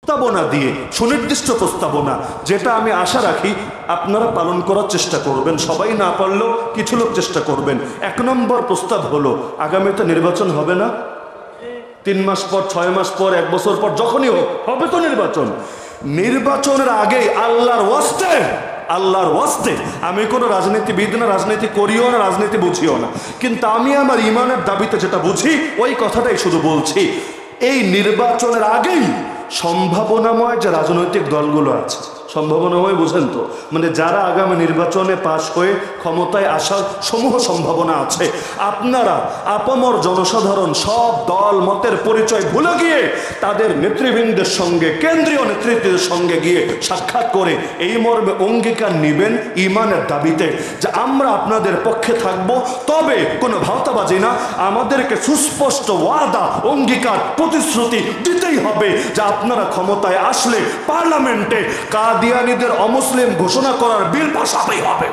প্রস্তাবনা দিয়ে, সুনির্দিষ্ট প্রস্তাবনা, যেটা আমি আশা রাখি আপনারা পালন করার চেষ্টা করবেন। সবাই না পারলেও কিছু লোক চেষ্টা করবেন। 1 নম্বর প্রস্তাব হলো, আগামীতে নির্বাচন হবে না? 3 মাস পর, 6 মাস পর, 1 বছর পর, যখনই হোক, হবে তো নির্বাচন। নির্বাচনের আগেই আল্লাহর ওয়াস্তে, আমি কোনো রাজনীতিবিদ না, রাজনীতি করিও না, রাজনীতি বুঝিও না, কিন্তু আমি আমার ইমানের দাবিতে যেটা বুঝি ওই কথাটাই শুধু বলছি। এই নির্বাচনের আগেই সম্ভাবনাময় যে রাজনৈতিক দলগুলো আছে, সম্ভাবনাময় বুঝেন তো, মানে যারা আগামী নির্বাচনে পাশ হয়ে ক্ষমতায় আসার সমূহ সম্ভাবনা আছে, আপনারা আপামর জনসাধারণ সব দল মতের পরিচয় ভুলে গিয়ে তাদের নেতৃবৃন্দের সঙ্গে, কেন্দ্রীয় নেতৃত্বের সঙ্গে গিয়ে সাক্ষাৎ করে এই মর্মে অঙ্গীকার নেবেন ইমানের দাবিতে যে আমরা আপনাদের পক্ষে থাকব, তবে কোনো ভাওতাবাজি না, আমাদেরকে সুস্পষ্ট ওয়াদা, অঙ্গীকার, প্রতিশ্রুতি দিতেই হবে যে আপনারা ক্ষমতায় আসলে পার্লামেন্টে কাদিয়ানীদের অমুসলিম ঘোষণা করার বিল পাসাতেই হবে।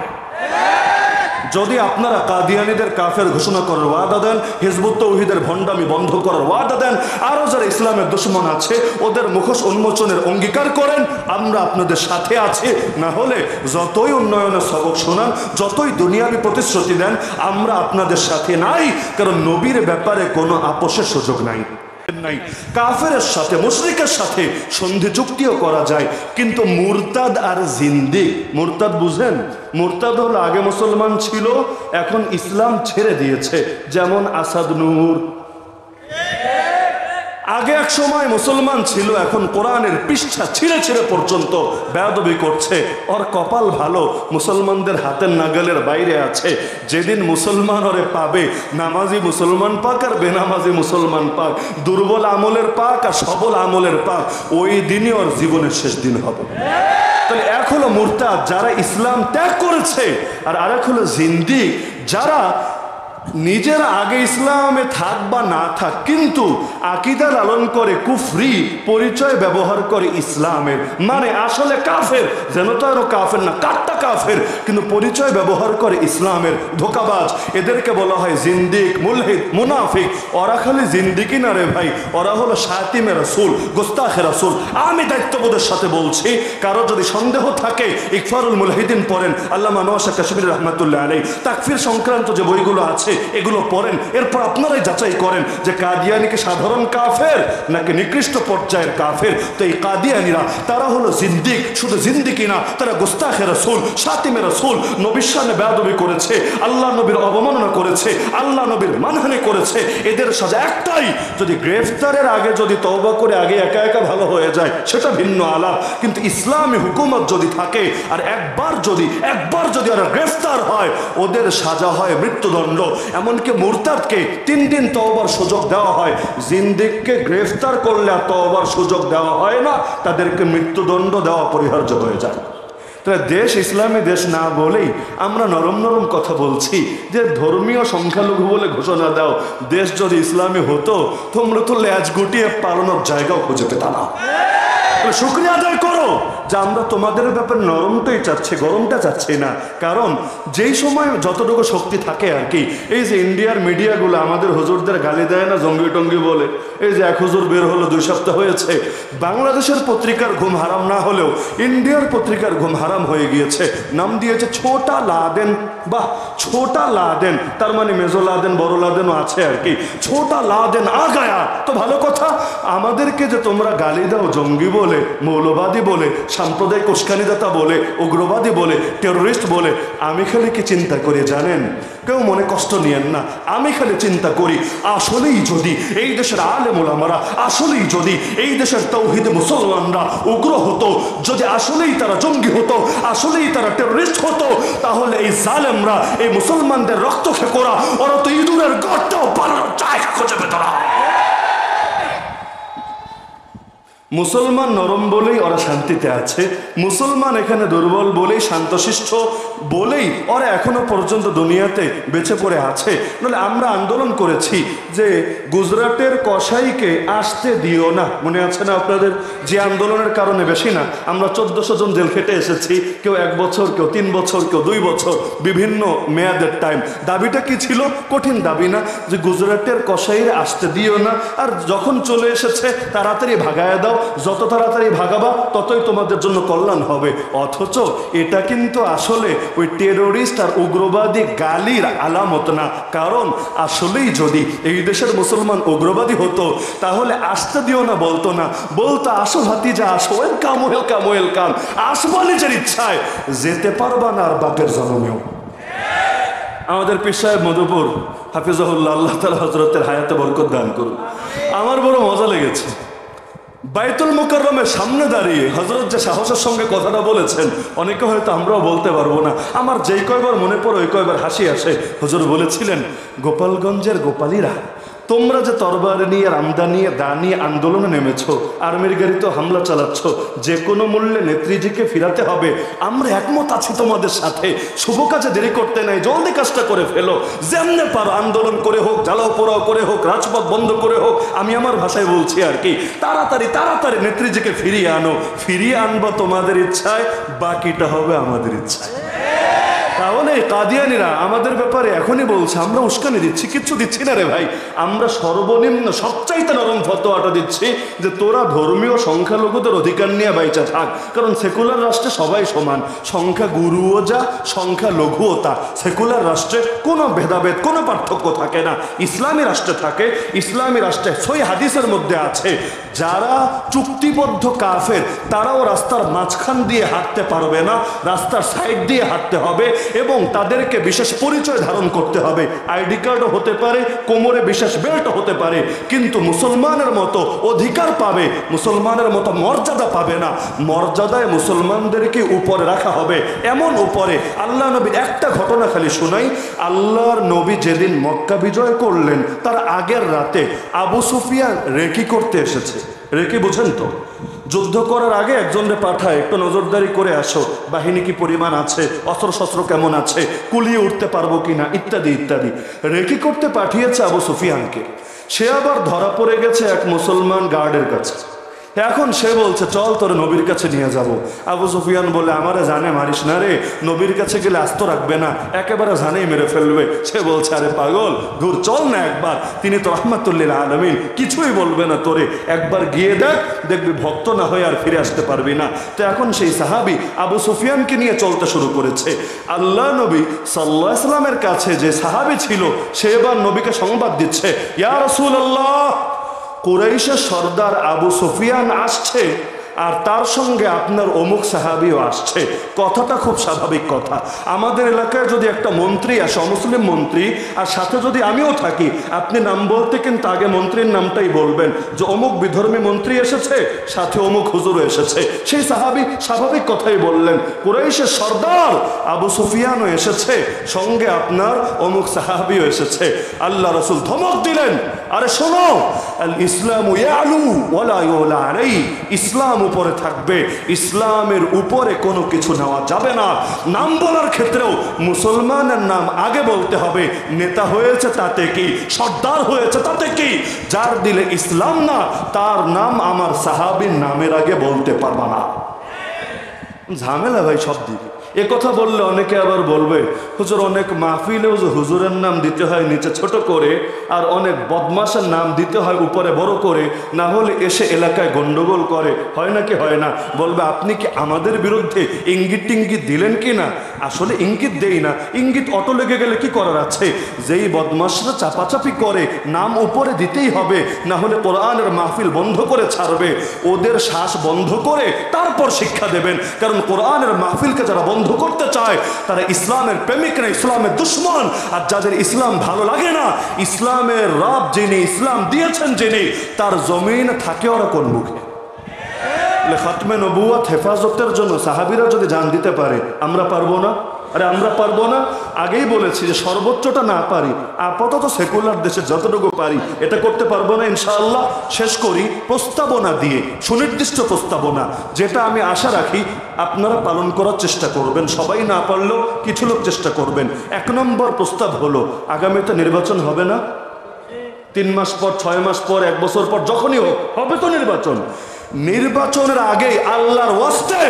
যদি আপনারা কাদিয়ানীদের কাফের ঘোষণা করার ওয়াদা দেন, হিজবুত তাওহীদের ভণ্ডামি বন্ধ করার ওয়াদা দেন, আরও যারা ইসলামের দুশমন আছে ওদের মুখোশ উন্মোচনের অঙ্গীকার করেন, আমরা আপনাদের সাথে আছি। না হলে যতই উন্নয়নের সবক শোনান, যতই দুনিয়াবি প্রতিশ্রুতি দেন, আমরা আপনাদের সাথে নাই, কারণ নবীর ব্যাপারে কোনো আপোষের সুযোগ নাই। কাফেরের সাথে, মুশরিকের সাথে সন্ধি চুক্তিও করা যায়, কিন্তু মুরতাদ আর জিন্দিক, মুরতাদ বুঝেন? মুরতাদ হলো আগে মুসলমান ছিল, এখন ইসলাম ছেড়ে দিয়েছে, যেমন আসাদ নূর। আগে এক সময় মুসলমান ছিল, এখন কোরআনের পৃষ্ঠা ছিঁড়ে ছিঁড়ে পর্যন্ত বেয়াদবি করছে। ওর কপাল ভালো, মুসলমানদের হাতের নাগালের বাইরে আছে। যেদিন মুসলমান ওরে পাবে, নামাজি মুসলমান পাক আর বেনামাজি মুসলমান পাক, দুর্বল আমলের পাক আর সবল আমলের পাক, ওই দিনই ওর জীবনের শেষ দিন হবে। তাহলে এক হলো মুরতাদ, যারা ইসলাম ত্যাগ করেছে, আর আরেক হলো জিন্দিক, যারা নিজেরা আগে ইসলামে থাক বা না থাক, কিন্তু আকীদা লালন করে, কুফরি পরিচয় ব্যবহার করে ইসলামের, মানে আসলে কাফের, যেন তো আরো কাফের না, কাট্টা কাফের, কিন্তু পরিচয় ব্যবহার করে ইসলামের, ধোকাবাজ। এদেরকে বলা হয় জিন্দিক, মুলহিদ, মুনাফিক। ওরা খালি জিন্দিকি না রে ভাই, ওরা হলো শাতিমে রাসূল, গোস্তাখে রাসূল। আমি দায়িত্ববোধের সাথে বলছি, কারো যদি সন্দেহ থাকে ইকফারুল মুলহিদিন পড়েন, আল্লামা নওয়াজ কাশ্মীরি রহমাতুল্লাহ আলাইহি, তাকফির সংক্রান্ত যে বইগুলো আছে এগুলো পড়েন, এরপর আপনারাই যাচাই করেন যে কাদিয়ানি কি সাধারণ কাফের নাকি নিকৃষ্ট পর্যায়ের কাফের। তো এই কাদিয়ানিরা তারা হলো জিন্দিক, শুধু জিন্দিকি না, তারা গোস্তাখে রাসূল, শাতিমে রাসূল, নবীর শানে বেয়াদবি করেছে, আল্লাহ নবীর অবমাননা করেছে, আল্লাহ নবীর মানহানি করেছে। এদের সাজা একটাই, যদি গ্রেফতারের আগে যদি তওবা করে আগে একা একা ভালো হয়ে যায় সেটা ভিন্ন আলাপ, কিন্তু ইসলামী হুকুমত যদি থাকে আর একবার যদি ওরা গ্রেফতার হয়, ওদের সাজা হয় মৃত্যুদণ্ড। এমনকি মুরতাদকে 3 দিন তওবার সুযোগ দেওয়া হয়, জিন্দিককে গ্রেফতার করলে আর তওবার সুযোগ দেওয়া হয় না, তাদেরকে মৃত্যুদণ্ড দেওয়া অপরিহার্য হয়ে যায়। তাহলে দেশ ইসলামী দেশ না বলেই আমরা নরম নরম কথা বলছি যে ধর্মীয় সংখ্যালঘু বলে ঘোষণা দাও, দেশ যদি ইসলামী হতো তোমরা তো ল্যাজ গুটিয়ে পালানোর জায়গাও খুঁজে পেতা না। শুকরিয়া আদায় করো যে আমরা তোমাদের ব্যাপারে নরমটাই চাচ্ছি, গরমটা চাচ্ছি না। কারণ যেই সময় যতটুকু শক্তি থাকে আর কি, এই যে ইন্ডিয়ার মিডিয়াগুলো আমাদের হুজুরদের গালি দেয় না, জঙ্গি টঙ্গি বলে, এই যে এক হুজুর বের হলো 2 সপ্তাহ হয়েছে, বাংলাদেশের পত্রিকার ঘুম হারাম না হলেও ইন্ডিয়ার পত্রিকার ঘুম হারাম হয়ে গিয়েছে, নাম দিয়েছে ছোটা লাদেন। বাহ, ছোটা লাদেন, তার মানে মেজো লাদেন, বড় লাদেনও আছে আর কি। ছোটা লাদেন আ গায়া, তো ভালো কথা। আমাদেরকে যে তোমরা গালি দাও জঙ্গি বলে, মৌলবাদী বলে, সাম্প্রদায়িক উস্কানিদাতা বলে, উগ্রবাদী বলে, টেরোরিস্ট বলে, আমি খালি কি চিন্তা করি জানেন? কেউ মনে কষ্ট নিয়েন না, আমি খালি চিন্তা করি আসলেই যদি এই দেশের আলেম ওলামারা, আসলেই যদি এই দেশের তাওহীদ মুসলমানরা উগ্র হতো, যদি আসলেই তারা জঙ্গি হতো, আসলেই তারা টেরোরিস্ট হতো, তাহলে এই জালেমরা, এই মুসলমানদের রক্ত খেকোরা, ওরা তো ইঁদুরের গর্তেও পালানোর জায়গা খুঁজে পেত না। মুসলমান নরম বলেই ওরা শান্তিতে আছে, মুসলমান এখানে দুর্বল বলেই, শান্তশিষ্ট বলেই ওরা এখনো পর্যন্ত দুনিয়াতে বেঁচে পড়ে আছে। নাহলে আমরা আন্দোলন করেছি যে গুজরাটের কসাইকে আসতে দিও না, মনে আছে না আপনাদের? যে আন্দোলনের কারণে বেশি না আমরা 1400 জন জেল খেটে এসেছি, কেউ 1 বছর, কেউ 3 বছর, কেউ 2 বছর, বিভিন্ন মেয়াদের টাইম। দাবিটা কি ছিল? কঠিন দাবি না, যে গুজরাটের কসাইরে আসতে দিও না, আর যখন চলে এসেছে তাড়াতাড়ি ভাগায় দাও, যত তাড়াতাড়ি ভাগাবা ততই তোমাদের জন্য কল্যাণ হবে। অথচ এটা কিন্তু আসলে ওই টেরোরিস্ট আর উগ্রবাদী গালির আলামত না। কারণ আসলেই যদি এই দেশের মুসলমান উগ্রবাদী হতো তাহলে আসতে দিও না বলতো না, বলতো আসো ভাতিজা আসো, ওয়েলকাম ওয়েলকাম ওয়েলকাম, আসবো নিজের ইচ্ছায়, যেতে পারবা না আর বাপের জন্মেও। আমাদের পীর সাহেব মধুপুর হাফিজাহুল্লাহ, আল্লাহ তাআলা হযরতের হায়াতে বরকত দান করুন। আমার বড় মজা লেগেছে, বাইতুল মুকাররমের সামনে দাঁড়িয়ে হযরত যে সাহসের সঙ্গে কথাটা বলেছেন, অনেকে হয়তো আমরাও বলতে পারবো না, আমার যেই কয়বার মনে পড়ে ওই কয়বার হাসি আসে। হুজুর বলেছিলেন, গোপালগঞ্জের গোপালীরা, তোমরা যে তরবার নিয়ে রামদা নিয়ে দা নিয়ে আন্দোলনে নেমেছো, আর্মির গাড়িতে হামলা চালাচ্ছ, যে কোনো মূল্যে নেত্রীজিকে ফিরাতে হবে, আমরা একমত আছি তোমাদের সাথে। শুভ কাজে দেরি করতে নাই, জলদি কাজটা করে ফেলো, যেমনে পারো আন্দোলন করে হোক, জ্বালাও পোড়াও করে হোক, রাজপথ বন্ধ করে হোক, আমি আমার ভাষায় বলছি আর কি, তাড়াতাড়ি তাড়াতাড়ি নেত্রীজিকে ফিরিয়ে আনো। ফিরিয়ে আনবো তোমাদের ইচ্ছায়, বাকিটা হবে আমাদের ইচ্ছায়। তাহলে কাদিয়ানিরা আমাদের ব্যাপারে এখনই বলছে আমরা উস্কানি দিচ্ছি, কিচ্ছু দিচ্ছি না রে ভাই, আমরা সর্বনিম্ন সবচাইতে নরম ফতোয়াটা দিচ্ছি যে তোরা ধর্মীয় সংখ্যালঘুদের অধিকার নিয়ে বাইচা থাক। কারণ সেকুলার রাষ্ট্রে সবাই সমান, সংখ্যা গুরুও যা সংখ্যা লঘুও তা। সেকুলার রাষ্ট্রে কোনো ভেদাভেদ কোনো পার্থক্য থাকে না, ইসলামী রাষ্ট্রে থাকে। ইসলামী রাষ্ট্রে সই হাদিসের মধ্যে আছে, যারা চুক্তিবদ্ধ কাফের তারাও রাস্তার মাঝখান দিয়ে হাঁটতে পারবে না, রাস্তার সাইড দিয়ে হাঁটতে হবে এবং তাদেরকে বিশেষ পরিচয় ধারণ করতে হবে। আইডি কার্ডও হতে পারে, কোমরে বিশেষ বেল্টও হতে পারে, কিন্তু মুসলমানের মতো অধিকার পাবে, মুসলমানের মতো মর্যাদা পাবে না। মর্যাদায় মুসলমানদেরকে উপরে রাখা হবে, এমন উপরে। আল্লাহ নবীর একটা ঘটনা খালি শোনাই। আল্লাহর নবী যেদিন মক্কা বিজয় করলেন তার আগের রাতে আবু সুফিয়ান রেকি করতে এসেছে। রেকি বুঝেন তো? যুদ্ধ করার আগে একজনকে পাঠায়, একটু নজরদারি করে আসো, বাহিনী কি পরিমাণ আছে, অস্ত্রশস্ত্র কেমন আছে, কুলিয়ে উঠতে পারবো কিনা, ইত্যাদি ইত্যাদি। রেকি করতে পাঠিয়েছে আবু সুফিয়ানকে। সে আবার ধরা পড়ে গেছে এক মুসলমান গার্ডের কাছে। এখন সে বলছে চল তোর নবীর কাছে নিয়ে যাব। আবু সুফিয়ান বলে আমারে জানে মারিস না রে, নবীর কাছে গেলে আস্ত রাখবে না, একেবারে জানেই মেরে ফেলবে। সে বলছে আরে পাগল, ঘুর চল না একবার, তিনি তো রাহমাতুল্লিল আলামিন, কিছুই বলবে না তোরে, একবার গিয়ে দেখ, দেখবি ভক্ত না হয়ে আর ফিরে আসতে পারবি না। তো এখন সেই সাহাবি আবু সুফিয়ানকে নিয়ে চলতে শুরু করেছে। আল্লাহ নবী সাল্লাল্লাহু আলাইহি ওয়াসাল্লামের কাছে যে সাহাবি ছিল সে এবার নবীকে সংবাদ দিচ্ছে, ইয়া রাসূলুল্লাহ, কুরাইশের সর্দার আবু সুফিয়ান আসছে আর তার সঙ্গে আপনার অমুক সাহাবিও আসছে। কথাটা খুব স্বাভাবিক কথা। আমাদের এলাকায় যদি একটা মন্ত্রী আসে, অমুসলিম মন্ত্রী, আর সাথে যদি আমিও থাকি, আপনি নাম বলতে কিন্তু আগে মন্ত্রীর নামটাই বলবেন যে অমুক বিধর্মী মন্ত্রী এসেছে, সাথে অমুক হুজুরও এসেছে। সেই সাহাবি স্বাভাবিক কথাই বললেন, কুরাইশের সর্দার আবু সুফিয়ানও এসেছে, সঙ্গে আপনার অমুক সাহাবিও এসেছে। আল্লাহ রাসূল ধমক দিলেন, আরে শোনো, আল ইসলামু ইয়ালু ওয়ালা ইউলা আলাইহি, ইসলাম উপরে থাকবে, ইসলামের উপরে কোনো কিছু নেওয়া যাবে না। নাম বলার ক্ষেত্রেও মুসলমানের নাম আগে বলতে হবে। নেতা হয়েছে তাতে কি, সর্দার হয়েছে তাতে কি, যার দিলে ইসলাম না তার নাম আমার সাহাবীর নামের আগে বলতে পারবা না। ঝামেলা ভাই সব দিকে। এ কথা বললে অনেকে আবার বলবে হুজুর অনেক মাহফিলেও যে হুজুরের নাম দিতে হয় নিচে ছোট করে, আর অনেক বদমাশের নাম দিতে হয় উপরে বড় করে, না হলে এসে এলাকায় গন্ডগোল করে, হয় নাকি হয় না? বলবে আপনি কি আমাদের বিরুদ্ধে ইঙ্গিত টিঙ্গিত দিলেন কি না? আসলে ইঙ্গিত দেই না, ইঙ্গিত অটো লেগে গেলে কি করার আছে? যেই বদমাশরা চাপাচাপি করে নাম উপরে দিতেই হবে, না হলে কোরআনের মাহফিল বন্ধ করে ছাড়বে। ওদের শ্বাস বন্ধ করে তারপর শিক্ষা দেবেন, কারণ কোরআনের মাহফিলকে যারা বন্ধ করতে চায় তারা ইসলামের প্রেমিক না, ইসলামের দুশ্মন। আর যাদের ইসলাম ভালো লাগে না, ইসলামের রব যিনি, ইসলাম দিয়েছেন যিনি, তার জমিন থাকে ওরা কোন মুখে? খাতমে নবুয়ত হেফাজতের জন্য সাহাবীরা যদি জান দিতে পারে, আমরা পারবো না? আরে আমরা পারবো না? আগেই বলেছি যে সর্বোচ্চটা না পারি, আপাতত সেকুলার দেশে যতটুকু পারি এটা করতে পারবো না ইনশাআল্লাহ। শেষ করি প্রস্তাবনা দিয়ে, সুনির্দিষ্ট প্রস্তাবনা, যেটা আমি আশা রাখি আপনারা পালন করার চেষ্টা করবেন। সবাই না পারলেও কিছু লোক চেষ্টা করবেন। 1 নম্বর প্রস্তাব হলো, আগামীতে নির্বাচন হবে না? 3 মাস পর, 6 মাস পর, 1 বছর পর, যখনই হোক হবে তো নির্বাচন। নির্বাচনের আগেই আল্লাহর ওয়াস্তে,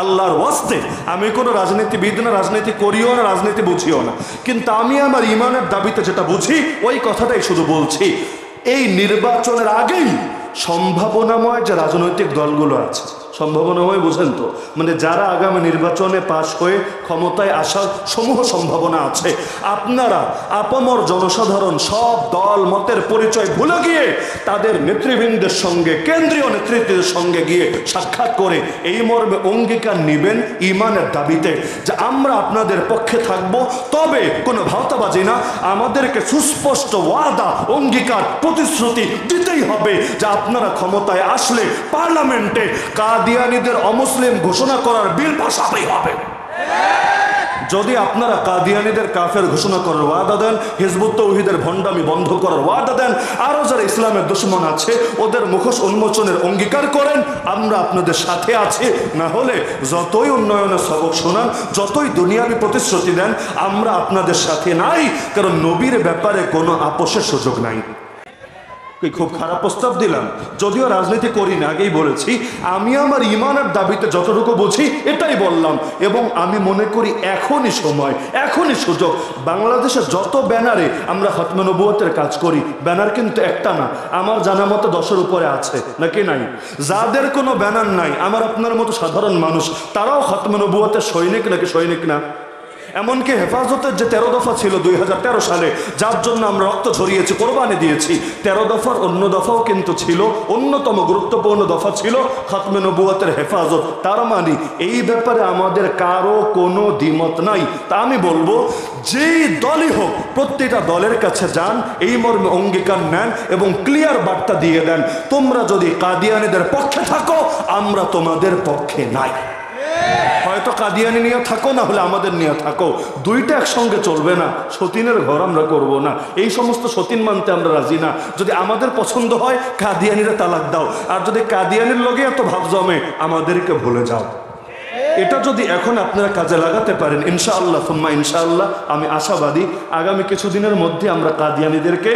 আল্লাহর ওয়াস্তে, আমি কোনো রাজনীতিবিদ না, রাজনীতি করিও না, রাজনীতি বুঝিও না, কিন্তু আমি আমার ইমানের দাবিতে যেটা বুঝি ওই কথাটাই শুধু বলছি। এই নির্বাচনের আগেই সম্ভাবনাময় যে রাজনৈতিক দলগুলো আছে, সম্ভাবনাময় বুঝেন তো, মানে যারা আগামী নির্বাচনে পাশ হয়ে ক্ষমতায় আসার সমূহ সম্ভাবনা আছে, আপনারা আপামর জনসাধারণ সব দল মতের পরিচয় ভুলে গিয়ে তাদের নেতৃবৃন্দের সঙ্গে, কেন্দ্রীয় নেতৃত্বের সঙ্গে গিয়ে সাক্ষাৎ করে এই মর্মে অঙ্গীকার নেবেন ইমানের দাবিতে যে আমরা আপনাদের পক্ষে থাকব, তবে কোনো ভাওতাবাজি না, আমাদেরকে সুস্পষ্ট ওয়াদা, অঙ্গীকার, প্রতিশ্রুতি দিতেই হবে যে আপনারা ক্ষমতায় আসলে পার্লামেন্টে কাদিয়ানীদের অমুসলিম ঘোষণা করার বিল পাসাতেই হবে। যদি আপনারা কাদিয়ানীদের কাফের ঘোষণা করার ওয়াদা দেন, হিজবুত তাওহীদের ভণ্ডামি বন্ধ করার ওয়াদা দেন, আরও যারা ইসলামের দুশমন আছে ওদের মুখোশ উন্মোচনের অঙ্গীকার করেন, আমরা আপনাদের সাথে আছি। না হলে যতই উন্নয়নের সবক শোনান, যতই দুনিয়াবি প্রতিশ্রুতি দেন, আমরা আপনাদের সাথে নাই, কারণ নবীর ব্যাপারে কোনো আপোষের সুযোগ নাই। খুব খারাপ প্রস্তাব দিলাম, যদিও রাজনীতি করি না, আগেই বলেছি আমি আমার ইমানের দাবিতে যতটুকু বুঝি এটাই বললাম। এবং আমি মনে করি এখনই সময়, এখনই সুযোগ। বাংলাদেশে যত ব্যানারে আমরা খতমে নবুয়তের কাজ করি, ব্যানার কিন্তু একটা না, আমার জানা মতো 10-এর উপরে আছে, নাকি নাই? যাদের কোনো ব্যানার নাই, আমার আপনার মতো সাধারণ মানুষ, তারাও খতমে নবুয়তের সৈনিক, নাকি সৈনিক না? এমনকি হেফাজতের যে 13 দফা ছিল 2013 সালে, যার জন্য আমরা রক্ত ঝরিয়েছি, কোরবানি দিয়েছি, 13 দফার অন্য দফাও কিন্তু ছিল, অন্যতম গুরুত্বপূর্ণ দফা ছিল খতমে নবুয়তের হেফাজত। তার মানে এই ব্যাপারে আমাদের কারো কোনো দ্বিমত নাই। তা আমি বলবো, যেই দলই হোক প্রত্যেকটা দলের কাছে যান, এই মর্মে অঙ্গীকার নেন এবং ক্লিয়ার বার্তা দিয়ে দেন, তোমরা যদি কাদিয়ানীদের পক্ষে থাকো, আমরা তোমাদের পক্ষে নাই। হয়তো কাদিয়ানি নিয়ে থাকো, না হলে আমাদের নিয়ে থাকো, দুইটা একসঙ্গে চলবে না। সতীনের ঘর আমরা করব না, এই সমস্ত সতীন মানতে আমরা রাজি না। যদি আমাদের পছন্দ হয় কাদিয়ানিরা তালাক দাও, আর যদি কাদিয়ানির লগে এত ভাব জমে, আমাদেরকে ভুলে যাও। এটা যদি এখন আপনারা কাজে লাগাতে পারেন, ইনশাআল্লাহ সুম্মা ইনশাআল্লাহ, আমি আশাবাদী আগামী কিছুদিনের মধ্যে আমরা কাদিয়ানিদেরকে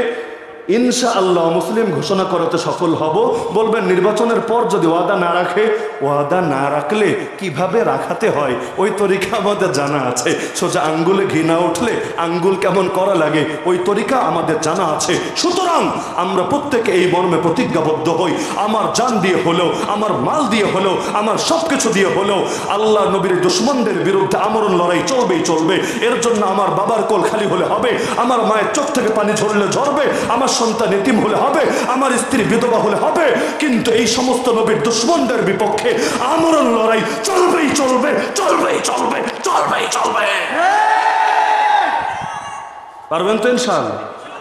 ইনশাআল্লাহ মুসলিম ঘোষণা করাতে সফল হব। বলবেন নির্বাচনের পর যদি ওয়াদা না রাখে, ওয়াদা না রাখলে কিভাবে রাখাতে হয় ওই তরিকা আমাদের জানা আছে। সোজা আঙ্গুলে ঘি না উঠলে আঙ্গুল কেমন করা লাগে ওই তরিকা আমাদের জানা আছে। সুতরাং আমরা প্রত্যেকে এই মর্মে প্রতিজ্ঞাবদ্ধ হই, আমার জান দিয়ে হলেও, আমার মাল দিয়ে হলেও, আমার সব কিছু দিয়ে হলেও আল্লাহ নবীর দুশমনদের বিরুদ্ধে আমরণ লড়াই চলবেই চলবে। এর জন্য আমার বাবার কোল খালি হলে হবে, আমার মায়ের চোখ থেকে পানি ঝরলে ঝরবে, আমার সন্তান এতিম হলে হবে, আমার স্ত্রী বিধবা হলে হবে, কিন্তু এই সমস্ত নবীর দুশমনদের বিপক্ষে আমরণ লড়াই চলবেই চলবে, চলবেই চলবে, চলবেই চলবে। পারবেন তো ইনশাআল্লাহ?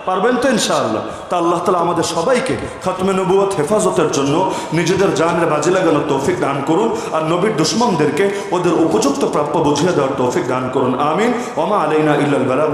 পারবেন তো ইনশাআল্লাহ? তা আল্লাহ তাআলা আমাদের সবাইকে খতমে নবুয়ত হেফাজতের জন্য নিজেদের জানের বাজি লাগানোর তৌফিক দান করুন, আর নবীর দুশমনদেরকে ওদের উপযুক্ত প্রাপ্য বুঝিয়ে দেওয়ার তৌফিক দান করুন। আমিন। ওয়া মা আলাইনা ইল্লাল বালাগ।